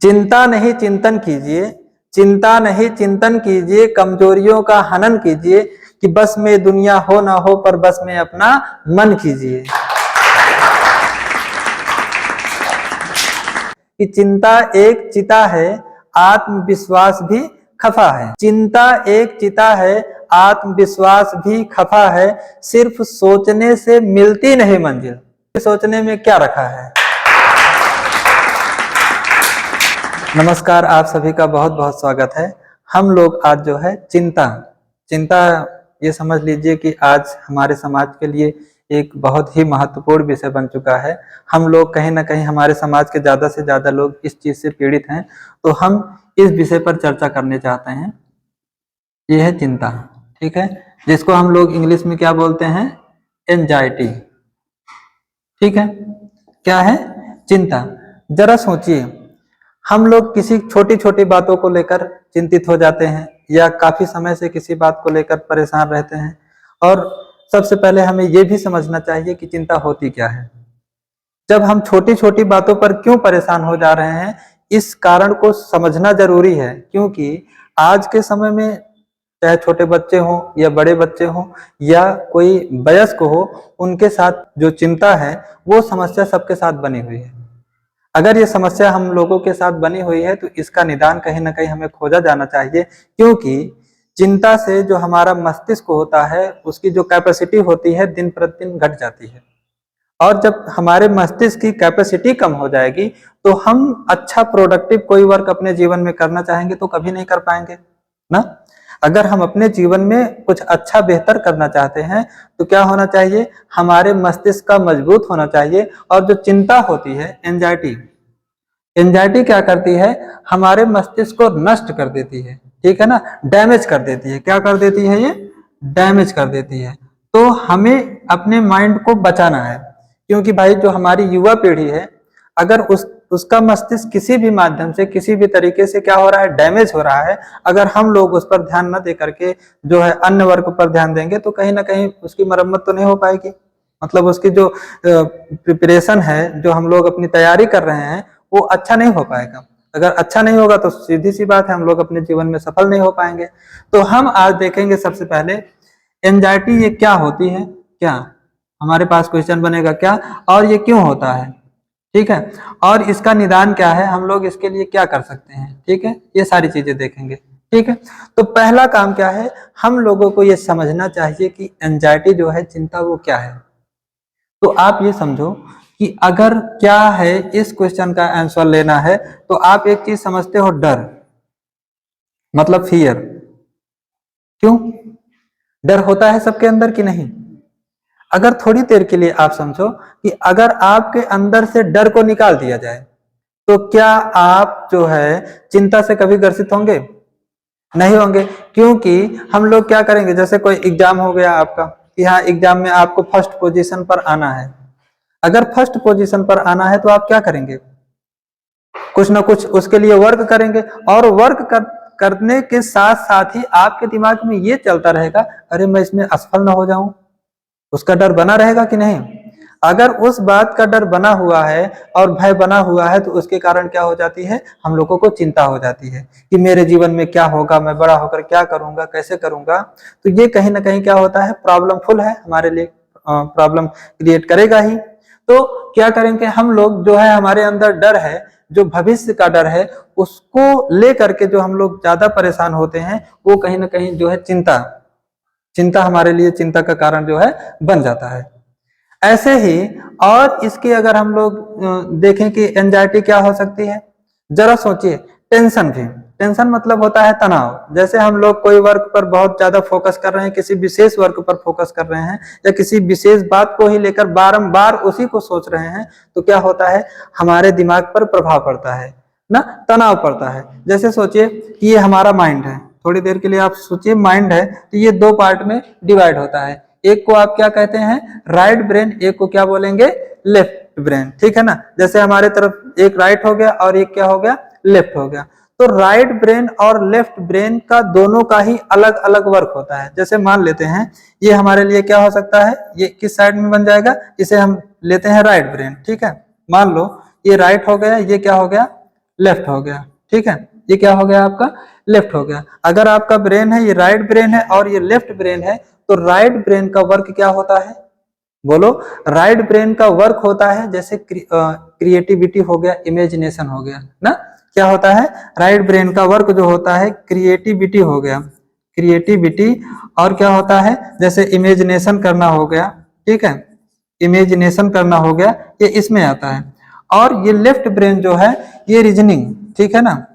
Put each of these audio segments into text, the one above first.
चिंता नहीं चिंतन कीजिए, चिंता नहीं चिंतन कीजिए, कमजोरियों का हनन कीजिए, कि बस में दुनिया हो ना हो पर बस में अपना मन कीजिए। कि चिंता एक चिता है, आत्मविश्वास भी खफा है। चिंता एक चिता है, आत्मविश्वास भी खफा है, सिर्फ सोचने से मिलती नहीं मंजिल। सोचने में क्या रखा है। नमस्कार, आप सभी का बहुत बहुत स्वागत है। हम लोग आज जो है चिंता ये समझ लीजिए कि आज हमारे समाज के लिए एक बहुत ही महत्वपूर्ण विषय बन चुका है। हम लोग कहीं ना कहीं, हमारे समाज के ज़्यादा से ज़्यादा लोग इस चीज़ से पीड़ित हैं, तो हम इस विषय पर चर्चा करने चाहते हैं। ये है चिंता, ठीक है, जिसको हम लोग इंग्लिश में क्या बोलते हैं, एंजाइटी। ठीक है, क्या है, चिंता। जरा सोचिए, हम लोग किसी छोटी छोटी बातों को लेकर चिंतित हो जाते हैं या काफी समय से किसी बात को लेकर परेशान रहते हैं। और सबसे पहले हमें यह भी समझना चाहिए कि चिंता होती क्या है। जब हम छोटी छोटी बातों पर क्यों परेशान हो जा रहे हैं, इस कारण को समझना जरूरी है। क्योंकि आज के समय में चाहे छोटे बच्चे हों या बड़े बच्चे हों या कोई वयस्क हो, उनके साथ जो चिंता है वो समस्या सबके साथ बनी हुई है। अगर ये समस्या हम लोगों के साथ बनी हुई है तो इसका निदान कहीं ना कहीं हमें खोजा जाना चाहिए। क्योंकि चिंता से जो हमारा मस्तिष्क होता है, उसकी जो कैपेसिटी होती है दिन प्रतिदिन घट जाती है। और जब हमारे मस्तिष्क की कैपेसिटी कम हो जाएगी तो हम अच्छा प्रोडक्टिव कोई वर्क अपने जीवन में करना चाहेंगे तो कभी नहीं कर पाएंगे ना। अगर हम अपने जीवन में कुछ अच्छा बेहतर करना चाहते हैं तो क्या होना चाहिए, हमारे मस्तिष्क का मजबूत होना चाहिए। और जो चिंता होती है, एंजाइटी क्या करती है, हमारे मस्तिष्क को नष्ट कर देती है, ठीक है ना, डैमेज कर देती है। क्या कर देती है, ये डैमेज कर देती है। तो हमें अपने माइंड को बचाना है। क्योंकि भाई जो हमारी युवा पीढ़ी है, अगर उसका मस्तिष्क किसी भी माध्यम से, किसी भी तरीके से क्या हो रहा है, डैमेज हो रहा है, अगर हम लोग उस पर ध्यान न दे करके जो है अन्य वर्ग पर ध्यान देंगे तो कहीं ना कहीं उसकी मरम्मत तो नहीं हो पाएगी। मतलब उसकी जो प्रिपरेशन है, जो हम लोग अपनी तैयारी कर रहे हैं, वो अच्छा नहीं हो पाएगा। अगर अच्छा नहीं होगा तो सीधी सी बात है, हम लोग अपने जीवन में सफल नहीं हो पाएंगे। तो हम आज देखेंगे सबसे पहले एंजाइटी ये क्या होती है, क्या हमारे पास क्वेश्चन बनेगा, क्या और ये क्यों होता है, ठीक है, और इसका निदान क्या है, हम लोग इसके लिए क्या कर सकते हैं, ठीक है, ये सारी चीजें देखेंगे। ठीक है, तो पहला काम क्या है, हम लोगों को ये समझना चाहिए कि एंजाइटी जो है, चिंता, वो क्या है। तो आप ये समझो कि अगर क्या है, इस क्वेश्चन का आंसर लेना है तो आप एक चीज समझते हो, डर, मतलब फियर। क्यों डर होता है सबके अंदर कि नहीं। अगर थोड़ी देर के लिए आप समझो कि अगर आपके अंदर से डर को निकाल दिया जाए तो क्या आप जो है चिंता से कभी ग्रसित होंगे, नहीं होंगे। क्योंकि हम लोग क्या करेंगे, जैसे कोई एग्जाम हो गया आपका, कि हाँ एग्जाम में आपको फर्स्ट पोजीशन पर आना है। अगर फर्स्ट पोजीशन पर आना है तो आप क्या करेंगे, कुछ ना कुछ उसके लिए वर्क करेंगे। और करने के साथ साथ ही आपके दिमाग में ये चलता रहेगा, अरे मैं इसमें असफल ना हो जाऊं, उसका डर बना रहेगा कि नहीं। अगर उस बात का डर बना हुआ है और भय बना हुआ है तो उसके कारण क्या हो जाती है, हम लोगों को चिंता हो जाती है कि मेरे जीवन में क्या होगा, मैं बड़ा होकर क्या करूंगा, कैसे करूंगा। तो ये कहीं ना कहीं क्या होता है, प्रॉब्लम फुल है, हमारे लिए प्रॉब्लम क्रिएट करेगा ही। तो क्या करेंगे हम लोग, जो है हमारे अंदर डर है, जो भविष्य का डर है, उसको लेकर के जो हम लोग ज्यादा परेशान होते हैं, वो कहीं ना कहीं जो है चिंता हमारे लिए चिंता का कारण जो है बन जाता है। ऐसे ही और इसकी अगर हम लोग देखें कि एंजाइटी क्या हो सकती है, जरा सोचिए, टेंशन भी, टेंशन मतलब होता है तनाव। जैसे हम लोग कोई वर्क पर बहुत ज्यादा फोकस कर रहे हैं, किसी विशेष वर्क पर फोकस कर रहे हैं या किसी विशेष बात को ही लेकर बारंबार उसी को सोच रहे हैं, तो क्या होता है, हमारे दिमाग पर प्रभाव पड़ता है ना, तनाव पड़ता है। जैसे सोचिए कि ये हमारा माइंड है, थोड़ी देर के लिए आप सोचिए, माइंड है तो ये दो पार्ट में डिवाइड होता है। एक को आप क्या कहते हैं, राइट ब्रेन, एक को क्या बोलेंगे, लेफ्ट ब्रेन, ठीक है ना। जैसे हमारे तरफ एक राइट हो गया और एक क्या हो गया, लेफ्ट हो गया। तो राइट ब्रेन और लेफ्ट ब्रेन का दोनों का ही अलग अलग वर्क होता है। जैसे मान लेते हैं ये हमारे लिए क्या हो सकता है, ये किस साइड में बन जाएगा, इसे हम लेते हैं राइट ब्रेन, ठीक है। मान लो ये राइट हो गया, ये क्या हो गया, लेफ्ट हो गया, ठीक है, ये क्या हो गया आपका लेफ्ट हो गया। अगर आपका ब्रेन है ये राइट ब्रेन है और ये लेफ्ट ब्रेन है, तो राइट ब्रेन का वर्क क्या होता है, बोलो, राइट ब्रेन का वर्क होता है जैसे क्रिएटिविटी हो गया, इमेजिनेशन हो गया ना, क्या होता है, राइट ब्रेन का वर्क जो होता है क्रिएटिविटी हो गया, क्रिएटिविटी, और क्या होता है जैसे इमेजिनेशन करना हो गया, ठीक है, इमेजिनेशन करना हो गया, ये इसमें आता है। और ये लेफ्ट ब्रेन जो है ये रीजनिंग, ठीक है ना,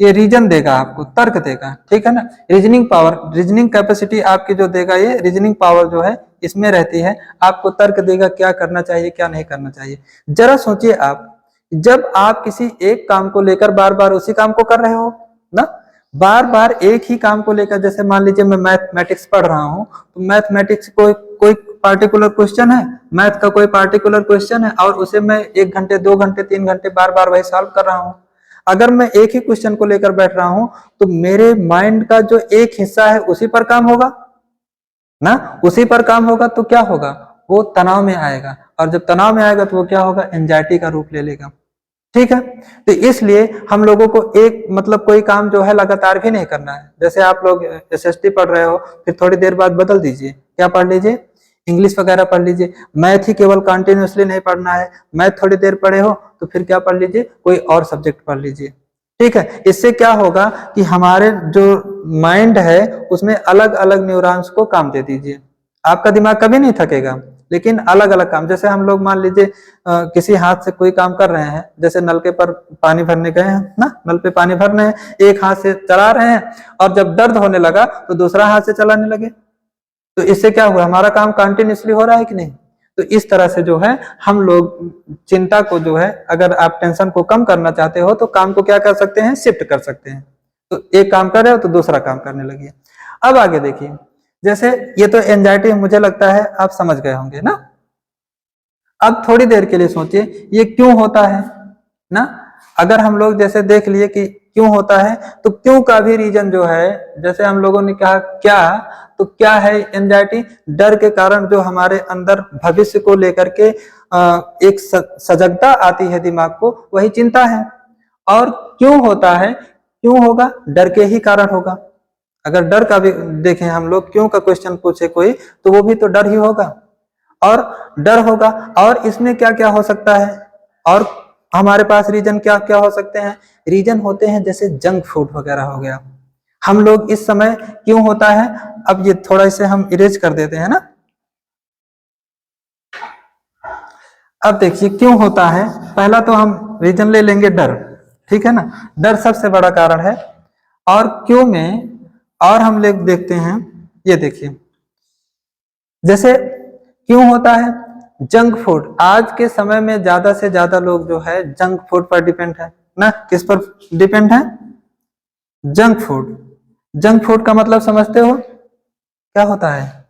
ये रीजन देगा आपको, तर्क देगा, ठीक है ना, रीजनिंग पावर, रीजनिंग कैपेसिटी आपकी जो देगा, ये रीजनिंग पावर जो है इसमें रहती है, आपको तर्क देगा क्या करना चाहिए क्या नहीं करना चाहिए। जरा सोचिए आप, जब आप किसी एक काम को लेकर बार बार उसी काम को कर रहे हो ना, बार बार एक ही काम को लेकर, जैसे मान लीजिए मैं मैथमेटिक्स पढ़ रहा हूँ, तो मैथमेटिक्स कोई पार्टिकुलर क्वेश्चन है, मैथ का कोई पार्टिकुलर क्वेश्चन है, और उसे मैं 1 घंटे 2 घंटे 3 घंटे बार बार वही सॉल्व कर रहा हूँ। अगर मैं एक ही क्वेश्चन को लेकर बैठ रहा हूं, तो मेरे माइंड का जो एक हिस्सा है उसी पर काम होगा ना, उसी पर काम होगा, तो क्या होगा, वो तनाव में आएगा, और जब तनाव में आएगा तो वो क्या होगा, एंजाइटी का रूप ले लेगा, ठीक है। तो इसलिए हम लोगों को एक मतलब कोई काम जो है लगातार भी नहीं करना है। जैसे आप लोग एसएसटी पढ़ रहे हो, फिर थोड़ी देर बाद बदल दीजिए, क्या पढ़ लीजिए, इंग्लिश वगैरह पढ़ लीजिए। मैथ ही केवल कंटिन्यूअसली नहीं पढ़ना है, मैथ थोड़ी देर पढ़े हो तो फिर क्या पढ़ लीजिए, कोई और सब्जेक्ट पढ़ लीजिए, ठीक है। इससे क्या होगा कि हमारे जो माइंड है उसमें अलग अलग न्यूरॉन्स को काम दे दीजिए, आपका दिमाग कभी नहीं थकेगा, लेकिन अलग अलग काम, जैसे हम लोग मान लीजिए किसी हाथ से कोई काम कर रहे हैं, जैसे नलके पर पानी भरने गए हैं ना, नल पे पानी भरने हैं, एक हाथ से चला रहे हैं, और जब दर्द होने लगा तो दूसरा हाथ से चलाने लगे, तो इससे क्या हुआ, हमारा काम कंटिन्यूअसली हो रहा है कि नहीं। तो इस तरह से जो है हम लोग चिंता को जो है, अगर आप टेंशन को कम करना चाहते हो तो काम को क्या कर सकते हैं, शिफ्ट कर सकते हैं। तो एक काम कर रहे हो तो दूसरा काम करने लगिए। अब आगे देखिए, जैसे ये तो एंजाइटी मुझे लगता है आप समझ गए होंगे ना। अब थोड़ी देर के लिए सोचिए ये क्यों होता है ना, अगर हम लोग जैसे देख लिए कि क्यों होता है, तो क्यों का भी रीजन जो है, जैसे हम लोगों ने कहा क्या, तो क्या है एंजाइटी, डर के कारण जो हमारे अंदर भविष्य को लेकर के एक सजगता आती है दिमाग को, वही चिंता है। और क्यों होता है, क्यों होगा, डर के ही कारण होगा। अगर डर का भी देखें हम लोग, क्यों का क्वेश्चन पूछे कोई, तो वो भी तो डर ही होगा, और डर होगा। और इसमें क्या क्या हो सकता है, और हमारे पास रीजन क्या क्या हो सकते हैं, रीजन होते हैं जैसे जंक फूड वगैरह हो गया। हम लोग इस समय क्यों होता है, अब ये थोड़ा इसे हम इरेज कर देते हैं ना। अब देखिए क्यों होता है, पहला तो हम रीजन ले लेंगे डर, ठीक है ना, डर सबसे बड़ा कारण है। और क्यों में और हम लोग देखते हैं, ये देखिए जैसे क्यों होता है, जंक फूड, आज के समय में ज्यादा से ज्यादा लोग जो है जंक फूड पर डिपेंड है ना, किस पर डिपेंड है, जंक फूड। जंक फूड का मतलब समझते हो क्या होता है,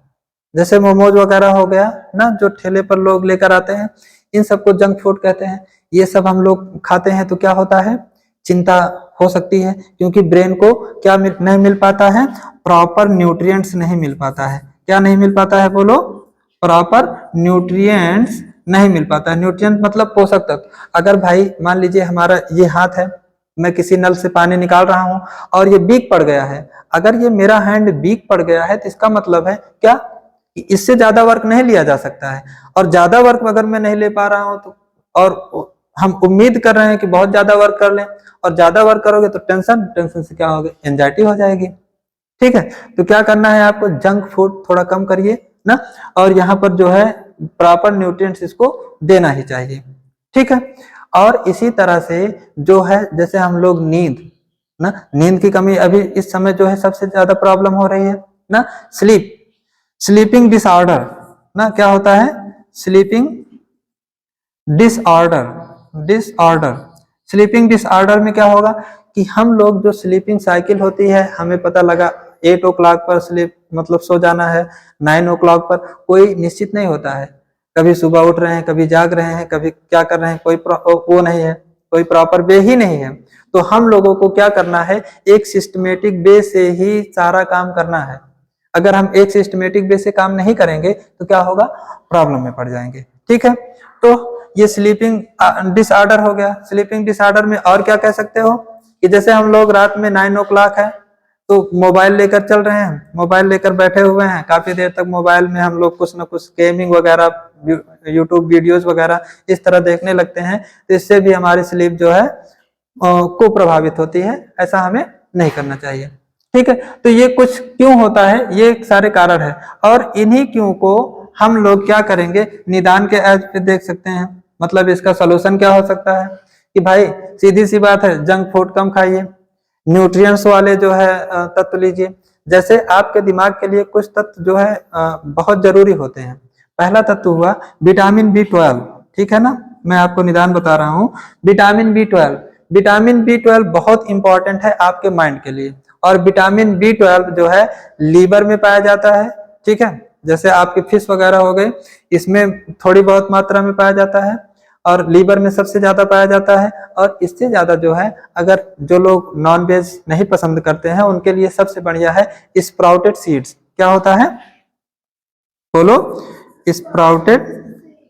जैसे मोमोज वगैरह हो गया ना, जो ठेले पर लोग लेकर आते हैं, इन सबको जंक फूड कहते हैं। ये सब हम लोग खाते हैं तो क्या होता है, चिंता हो सकती है, क्योंकि ब्रेन को क्या नहीं मिल पाता है, प्रॉपर न्यूट्रिएंट्स नहीं मिल पाता है। क्या नहीं मिल पाता है, बोलो, प्रॉपर न्यूट्रिएंट्स नहीं मिल पाता है। न्यूट्रिएंट मतलब पोषक तत्व। अगर भाई मान लीजिए हमारा ये हाथ है, मैं किसी नल से पानी निकाल रहा हूं और ये वीक पड़ गया है, अगर ये मेरा हैंड वीक पड़ गया है तो इसका मतलब है क्या, इससे ज्यादा वर्क नहीं लिया जा सकता है। और ज्यादा वर्क अगर मैं नहीं ले पा रहा हूं तो, और हम उम्मीद कर रहे हैं कि बहुत ज्यादा वर्क कर लें, और ज्यादा वर्क करोगे तो टेंशन, टेंशन से क्या होगा, एंजाइटी हो जाएगी, ठीक है। तो क्या करना है आपको, जंक फूड थोड़ा कम करिए ना, और यहाँ पर जो है प्रॉपर न्यूट्रिएंट्स इसको देना ही चाहिए, ठीक है। और इसी तरह से जो है, जैसे हम लोग नींद ना, नींद की कमी अभी इस समय जो है सबसे ज्यादा प्रॉब्लम हो रही है ना, स्लीप, स्लीपिंग डिसऑर्डर ना, क्या होता है, sleeping disorder, disorder, sleeping disorder में क्या होगा कि हम लोग जो स्लीपिंग साइकिल होती है, हमें पता लगा 8 o'clock पर स्लीप मतलब सो जाना है, 9 o'clock पर, कोई निश्चित नहीं होता है, कभी सुबह उठ रहे हैं, कभी जाग रहे हैं, कभी क्या कर रहे हैं, कोई वो नहीं है, कोई प्रॉपर वे ही नहीं है। तो हम लोगों को क्या करना है, एक सिस्टमेटिक वे से ही सारा काम करना है। अगर हम एक सिस्टमेटिक वे से काम नहीं करेंगे तो क्या होगा, प्रॉब्लम में पड़ जाएंगे, ठीक है। तो ये स्लीपिंग डिसऑर्डर हो गया। स्लीपिंग डिसऑर्डर में और क्या कह सकते हो कि जैसे हम लोग रात में 9 o'clock है तो मोबाइल लेकर चल रहे हैं, मोबाइल लेकर बैठे हुए हैं, काफी देर तक मोबाइल में हम लोग कुछ ना कुछ गेमिंग वगैरह यूट्यूब वीडियोस वगैरह इस तरह देखने लगते हैं, तो इससे भी हमारी स्लीप जो है को प्रभावित होती है। ऐसा हमें नहीं करना चाहिए। ठीक है, तो ये कुछ क्यों होता है, ये सारे कारण है। और इन्हीं क्यों को हम लोग क्या करेंगे, निदान के एज पे देख सकते हैं। मतलब इसका सोल्यूशन क्या हो सकता है कि भाई सीधी सी बात है, जंक फूड कम खाइए, न्यूट्रिएंट्स वाले जो है तत्व लीजिए। जैसे आपके दिमाग के लिए कुछ तत्व जो है बहुत जरूरी होते हैं। पहला तत्व हुआ विटामिन B12। ठीक है ना, मैं आपको निदान बता रहा हूँ। विटामिन B12, विटामिन B12 बहुत इंपॉर्टेंट है आपके माइंड के लिए। और विटामिन B12 जो है लीवर में पाया जाता है। ठीक है, जैसे आपके फिश वगैरह हो गए, इसमें थोड़ी बहुत मात्रा में पाया जाता है और लीवर में सबसे ज्यादा पाया जाता है। और इससे ज्यादा जो है, अगर जो लोग नॉन वेज नहीं पसंद करते हैं उनके लिए सबसे बढ़िया है स्प्राउटेड सीड्स। क्या होता है, बोलो, स्प्राउटेड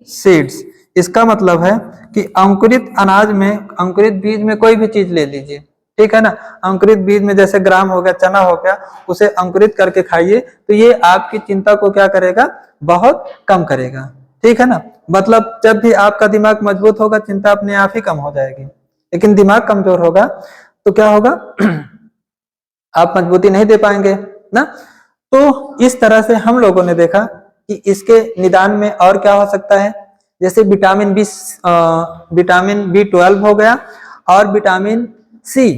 सीड्स। इसका मतलब है कि अंकुरित अनाज में, अंकुरित बीज में कोई भी चीज ले लीजिए। ठीक है ना, अंकुरित बीज में जैसे ग्राम हो गया, चना हो गया, उसे अंकुरित करके खाइए तो ये आपकी चिंता को क्या करेगा, बहुत कम करेगा। ठीक है ना, मतलब जब भी आपका दिमाग मजबूत होगा चिंता अपने आप ही कम हो जाएगी। लेकिन दिमाग कमजोर होगा तो क्या होगा आप मजबूती नहीं दे पाएंगे ना। तो इस तरह से हम लोगों ने देखा कि इसके निदान में और क्या हो सकता है। जैसे विटामिन B12 हो गया और विटामिन सी।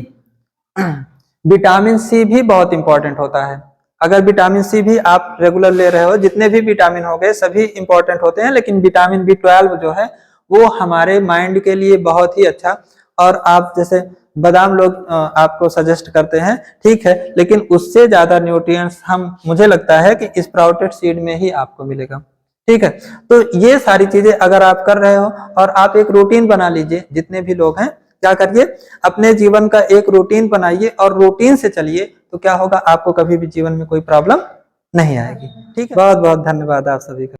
विटामिन सी भी बहुत इंपॉर्टेंट होता है। अगर विटामिन सी भी आप रेगुलर ले रहे हो, जितने भी विटामिन हो गए सभी इंपॉर्टेंट होते हैं, लेकिन विटामिन B12 जो है वो हमारे माइंड के लिए बहुत ही अच्छा। और आप जैसे बादाम लोग आपको सजेस्ट करते हैं, ठीक है, लेकिन उससे ज्यादा न्यूट्रिएंट्स मुझे लगता है कि स्प्राउटेड सीड में ही आपको मिलेगा। ठीक है, तो ये सारी चीजें अगर आप कर रहे हो और आप एक रूटीन बना लीजिए, जितने भी लोग हैं क्या करिए, अपने जीवन का एक रूटीन बनाइए और रूटीन से चलिए, तो क्या होगा, आपको कभी भी जीवन में कोई प्रॉब्लम नहीं आएगी। ठीक है, बहुत बहुत धन्यवाद आप सभी का।